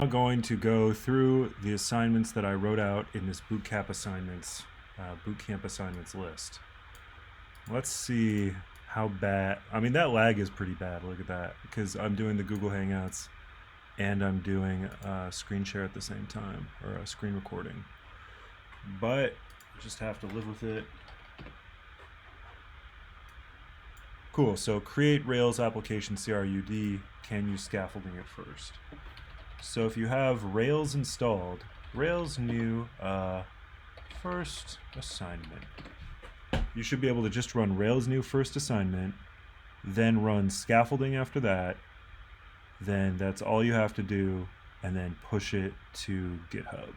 I'm going to go through the assignments that I wrote out in this boot camp assignments list. Let's see how bad. I mean, that lag is pretty bad. Look at that, because I'm doing the Google Hangouts and I'm doing a screen share at the same time, or a screen recording. But just have to live with it. Cool. So create Rails application CRUD. Can use scaffolding at first. So if you have Rails installed, Rails new first assignment, you should be able to just run Rails new first assignment, then run scaffolding after that. Then that's all you have to do, and then push it to GitHub.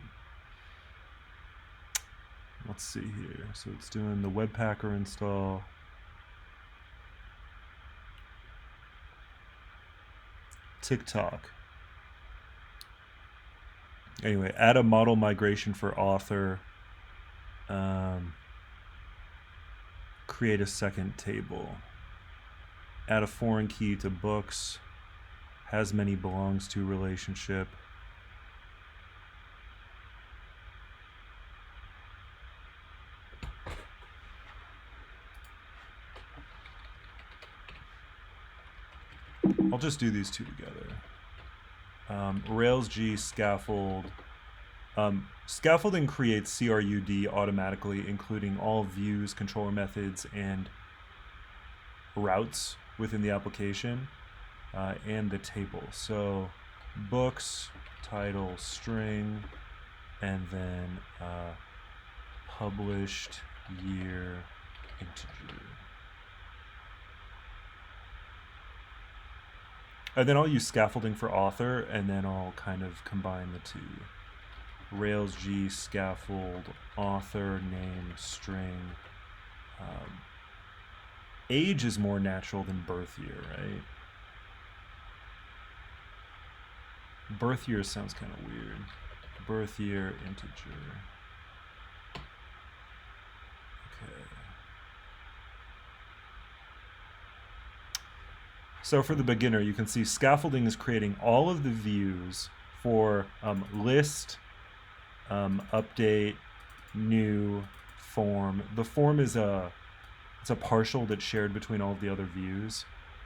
Let's see here. So it's doing the Webpacker install. TikTok. Anyway, add a model migration for author. Create a second table. Add a foreign key to books. Has many belongs to relationship. I'll just do these two together. Rails G scaffold. Scaffolding creates CRUD automatically, including all views, controller methods, and routes within the application, and the table. So books, title, string, and then published year, integer. And then I'll use scaffolding for author, and then I'll kind of combine the two. Rails G scaffold author name string. Age is more natural than birth year, right? Birth year sounds kind of weird. Birth year integer. Okay. So for the beginner, you can see scaffolding is creating all of the views for list, update, new, form. The form is it's a partial that's shared between all of the other views.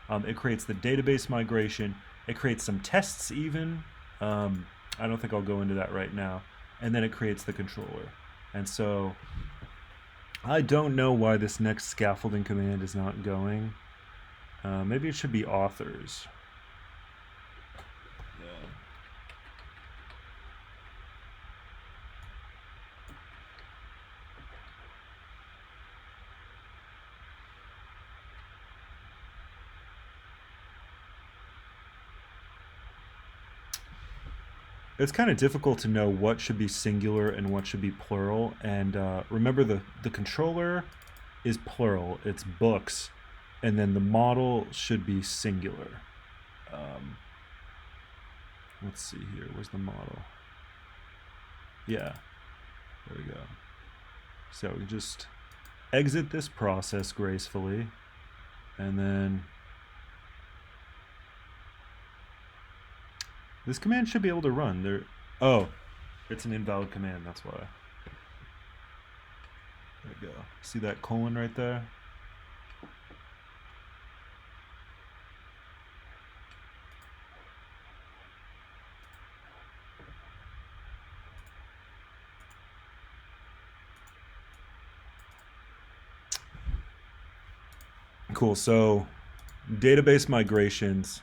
It creates the database migration. It creates some tests even. I don't think I'll go into that right now. And then it creates the controller. And so I don't know why this next scaffolding command is not going. Maybe it should be authors. Yeah. It's kind of difficult to know what should be singular and what should be plural. And remember, the controller is plural. It's books. And then the model should be singular. Let's see here. Where's the model? Yeah. There we go. So we just exit this process gracefully. And then this command should be able to run. Oh, it's an invalid command. That's why. There we go. See that colon right there? Cool. So database migrations.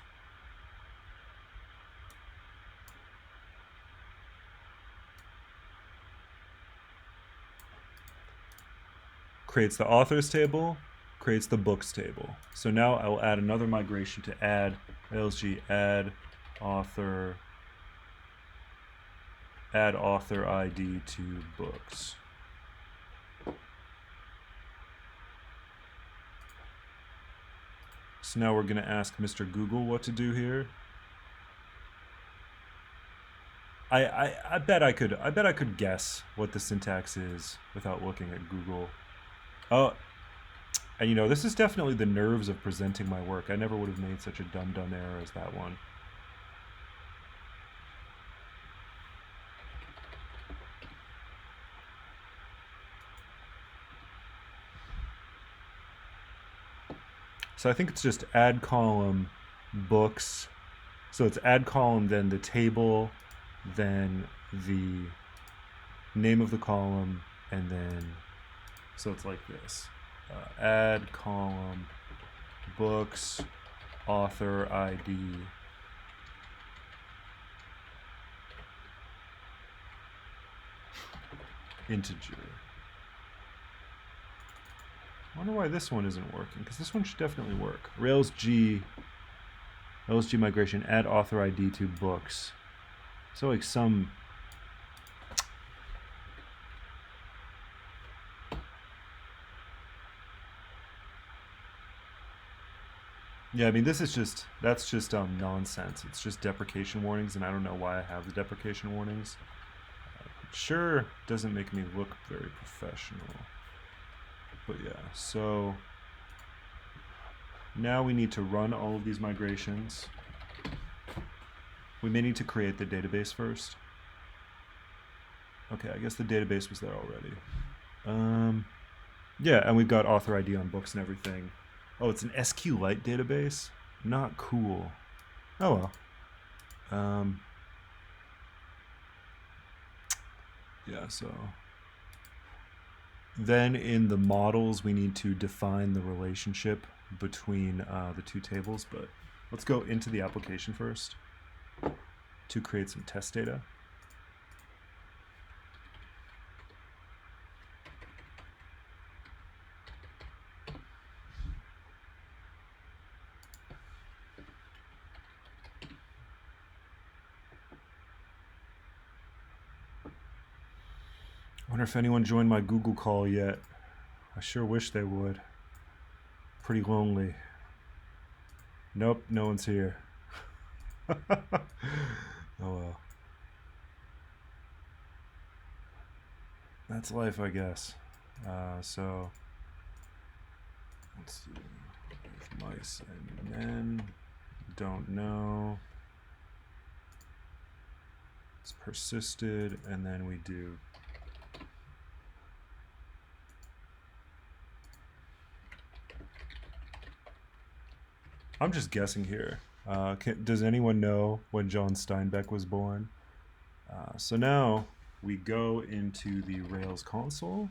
Creates the authors table, creates the books table. So now I will add another migration to add Rails G add author ID to books. So now we're going to ask Mr. Google what to do here. I bet I could guess what the syntax is without looking at Google. Oh, and you know, this is definitely the nerves of presenting my work. I never would have made such a dumb error as that one. So I think it's just add column books. So it's add column, then the table, then the name of the column, and then, so it's like this. Add column books, author ID, integer. I wonder why this one isn't working, because this one should definitely work. Rails-G migration, add author ID to books. So like some... Yeah, I mean, this is just, that's just nonsense. It's just deprecation warnings, and I don't know why I have the deprecation warnings. Sure doesn't make me look very professional. But yeah, so now we need to run all of these migrations. We may need to create the database first. Okay, I guess the database was there already. Yeah, and we've got author ID on books and everything. Oh, it's an SQLite database? Not cool. Oh well. Yeah, so then in the models, we need to define the relationship between the two tables, but let's go into the application first to create some test data. I wonder if anyone joined my Google call yet. I sure wish they would. Pretty lonely. Nope, no one's here. Oh well. That's life, I guess. So let's see. If mice and men don't know. It's persisted, and then we do I'm just guessing here. Does anyone know when John Steinbeck was born? So now we go into the Rails console,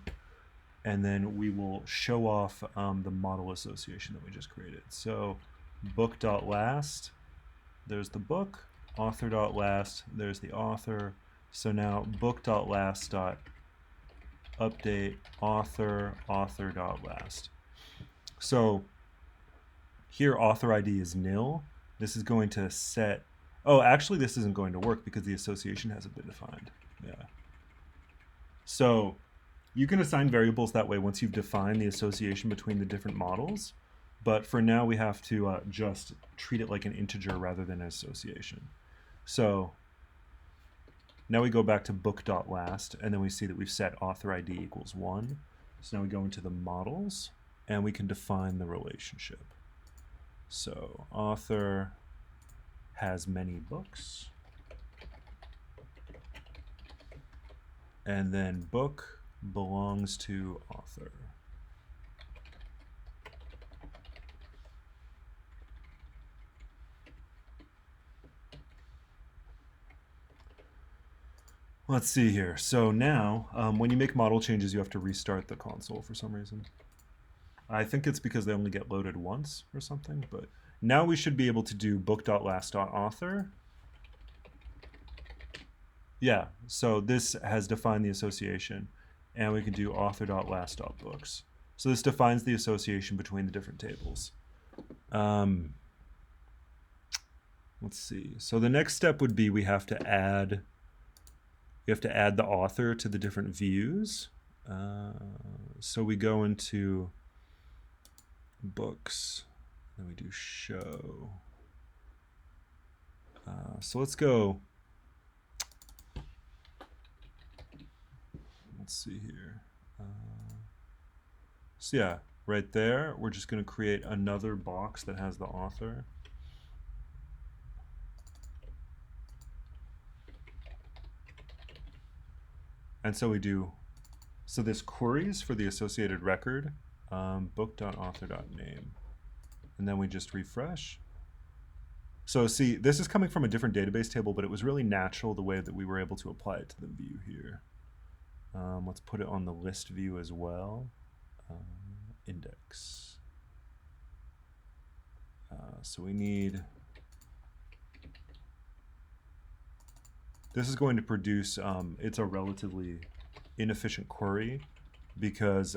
and then we will show off the model association that we just created. So book.last, there's the book, author.last, there's the author. So now book.last.update author, author.last. So here author ID is nil. This is going to set, oh, actually this isn't going to work because the association hasn't been defined. Yeah. So you can assign variables that way once you've defined the association between the different models. But for now, we have to just treat it like an integer rather than an association. So now we go back to book.last, and then we see that we've set author ID equals 1. So now we go into the models, and we can define the relationship. So author has many books, and then book belongs to author. Let's see here. So now, when you make model changes, you have to restart the console for some reason. I think it's because they only get loaded once or something, but now we should be able to do book.last.author. Yeah, so this has defined the association, and we can do author.last.books. So this defines the association between the different tables. Let's see. So the next step would be we have to add the author to the different views. So we go into books, and we do show. So let's go. Let's see here. So yeah, right there, we're just going to create another box that has the author. And so we do, so this queries for the associated record, book.author.name. and then we just refresh. So see, this is coming from a different database table, but it was really natural the way that we were able to apply it to the view here. Let's put it on the list view as well. Index. So we need, this is going to produce, it's a relatively inefficient query because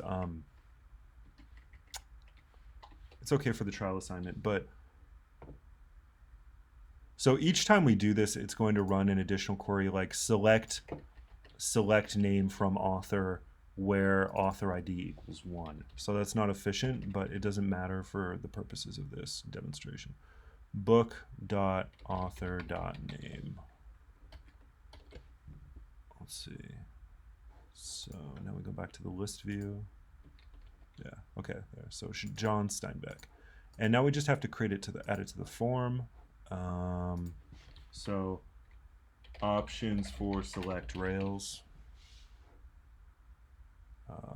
it's okay for the trial assignment, but so each time we do this, it's going to run an additional query like select name from author where author ID equals 1. So that's not efficient, but it doesn't matter for the purposes of this demonstration. Book.author.name. Let's see. So now we go back to the list view. Yeah, okay, there. So John Steinbeck. And now we just have to create it add it to the form. So options for select Rails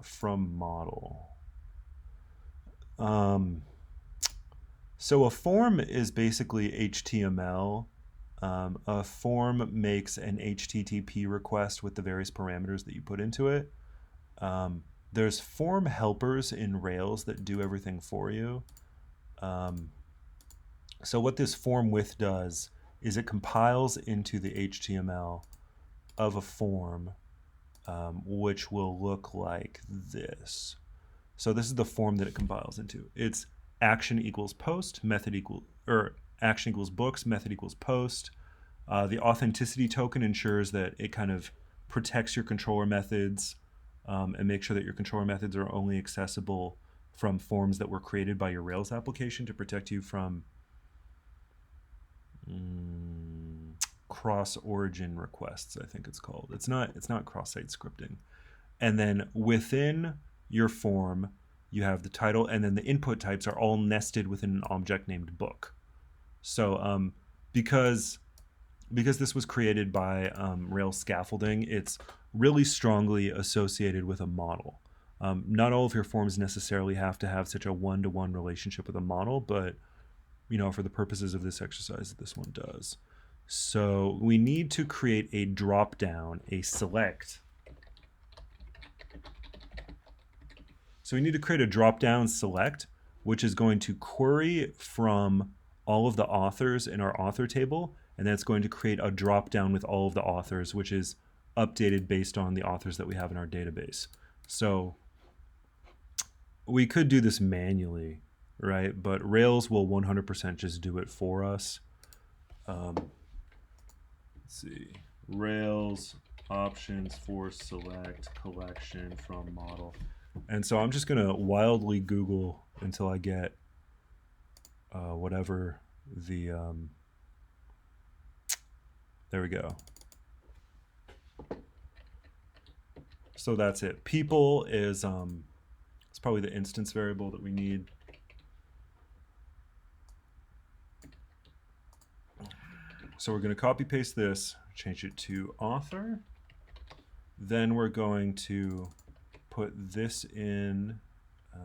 from model. So a form is basically HTML. A form makes an HTTP request with the various parameters that you put into it. There's form helpers in Rails that do everything for you. So what this form with does is it compiles into the HTML of a form, which will look like this. So this is the form that it compiles into. It's action equals post, method equal, or action equals books, method equals post. The authenticity token ensures that it kind of protects your controller methods and make sure that your controller methods are only accessible from forms that were created by your Rails application to protect you from cross-origin requests, I think it's called. It's not cross-site scripting. And then within your form, you have the title, and then the input types are all nested within an object named book. So because this was created by Rails scaffolding, it's really strongly associated with a model. Not all of your forms necessarily have to have such a one-to-one relationship with a model, but for the purposes of this exercise, this one does. So we need to create a drop-down, a select. So we need to create a drop-down select, which is going to query from all of the authors in our author table, and then it's going to create a drop-down with all of the authors, which is updated based on the authors that we have in our database. So we could do this manually, right? But Rails will 100% just do it for us. Let's see. Rails options for select collection from model. And so I'm just going to wildly Google until I get whatever the... there we go. So that's it. People is it's probably the instance variable that we need. So we're going to copy paste this, change it to author. Then we're going to put this in. I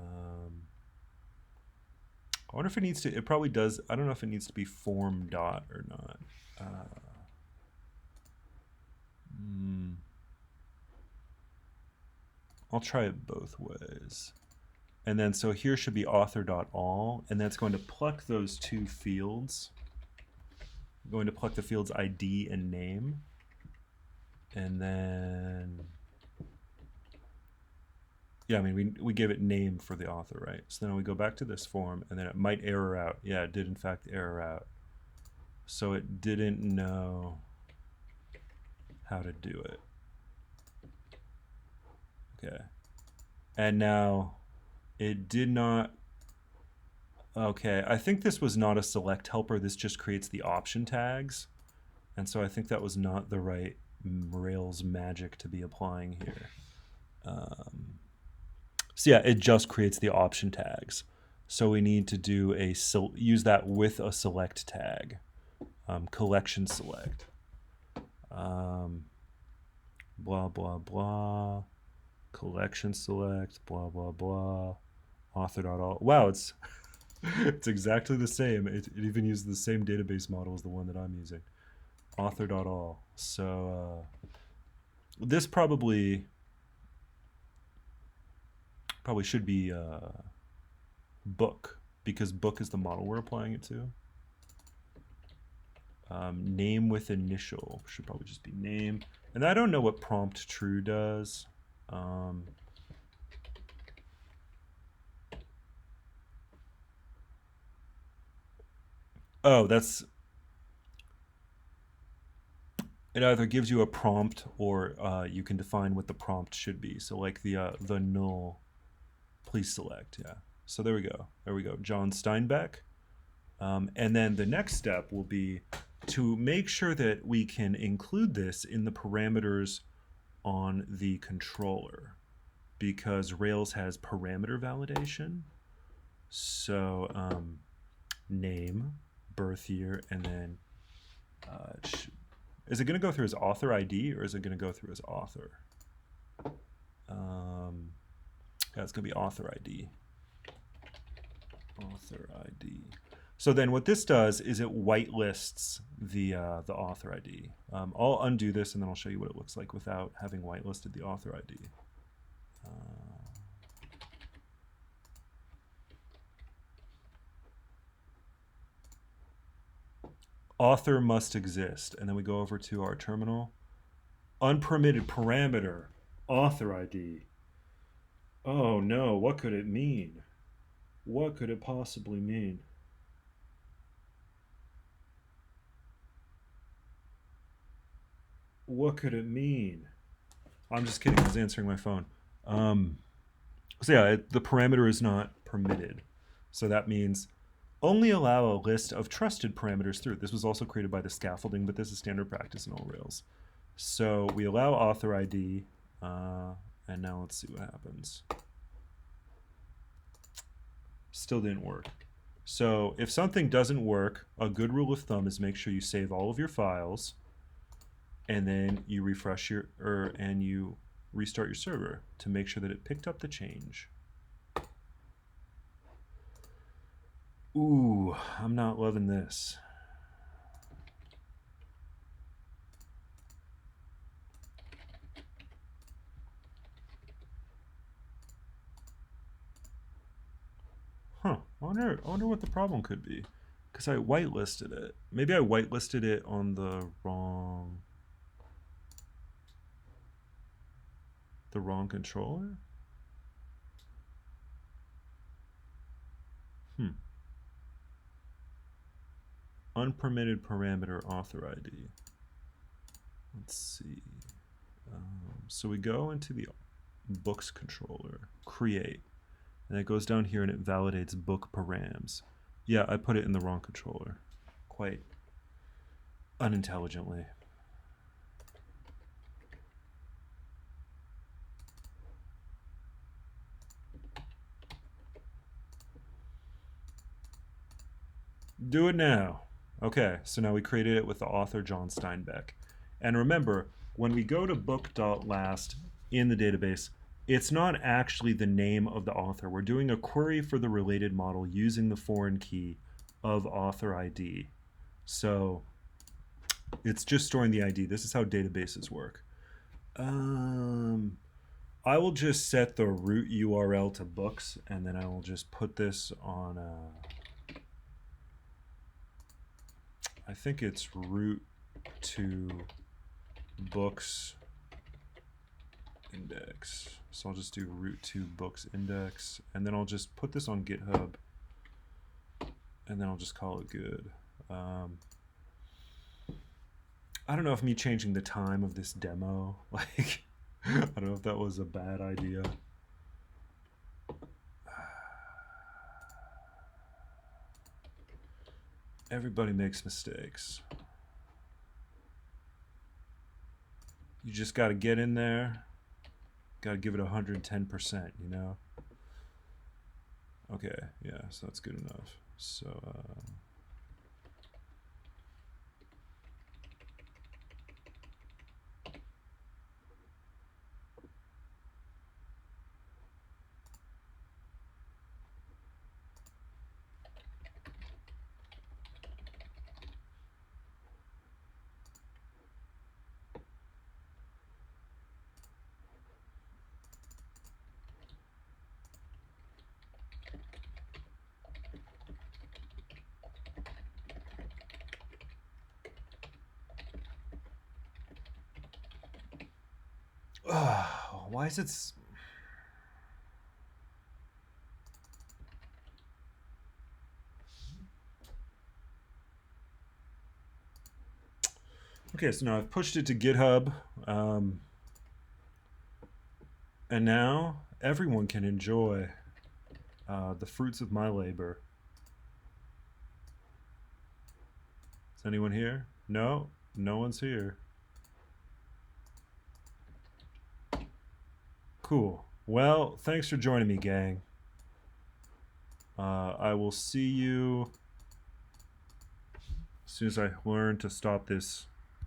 wonder if it needs to, it probably does. I don't know if it needs to be form dot or not. I'll try it both ways. And then so here should be author.all, and that's going to pluck those two fields. I'm going to pluck the fields ID and name. And then, yeah, I mean, we gave it name for the author, right? So then we go back to this form, and then it might error out. Yeah, it did in fact error out. So it didn't know how to do it. Okay. And now it did not. Okay, I think this was not a select helper. This just creates the option tags. And so I think that was not the right Rails magic to be applying here. So yeah, it just creates the option tags. So we need to do use that with a select tag, collection select, blah, blah, blah, collection select, blah, blah, blah, author.all. Wow, it's It's exactly the same. It even uses the same database model as the one that I'm using, author.all. So this probably should be book, because book is the model we're applying it to. Name with initial should probably just be name. And I don't know what prompt true does. Oh, it either gives you a prompt, or you can define what the prompt should be. So like the null, please select. Yeah. So there we go. There we go. John Steinbeck. And then the next step will be to make sure that we can include this in the parameters on the controller, because Rails has parameter validation. So name, birth year, and then is it going to go through as author ID, or is it going to go through as author? Yeah, it's going to be author ID. Author ID. So then what this does is it whitelists the author ID. I'll undo this and then I'll show you what it looks like without having whitelisted the author ID. Author must exist. And then we go over to our terminal. Unpermitted parameter, author ID. Oh no, what could it mean? What could it possibly mean? What could it mean? I'm just kidding. I was answering my phone. So yeah, the parameter is not permitted. So that means only allow a list of trusted parameters through. This was also created by the scaffolding, but this is standard practice in all Rails. So we allow author ID, and now let's see what happens. Still didn't work. So if something doesn't work, a good rule of thumb is make sure you save all of your files, and then you refresh and you restart your server to make sure that it picked up the change. Ooh, I'm not loving this. Huh, I wonder what the problem could be. Because I whitelisted it. Maybe I whitelisted it on the wrong controller? Unpermitted parameter author ID. Let's see. So we go into the books controller, create, and it goes down here and it validates book params. Yeah, I put it in the wrong controller, quite unintelligently. Do it now. Okay, so now we created it with the author John Steinbeck. And remember, when we go to book.last in the database, it's not actually the name of the author. We're doing a query for the related model using the foreign key of author ID. So it's just storing the ID. This is how databases work. I will just set the root URL to books, and then I will just put this on I think it's root to books index. So I'll just do root to books index, and then I'll just put this on GitHub, and then I'll just call it good. I don't know if me changing the time of this demo, like, I don't know if that was a bad idea. Everybody makes mistakes. You just got to get in there. Got to give it 110%, you know? Okay, yeah, so that's good enough. So, Why is it... Okay, so now I've pushed it to GitHub. And now everyone can enjoy the fruits of my labor. Is anyone here? No? No one's here. Cool. Well, thanks for joining me, gang. I will see you as soon as I learn to stop this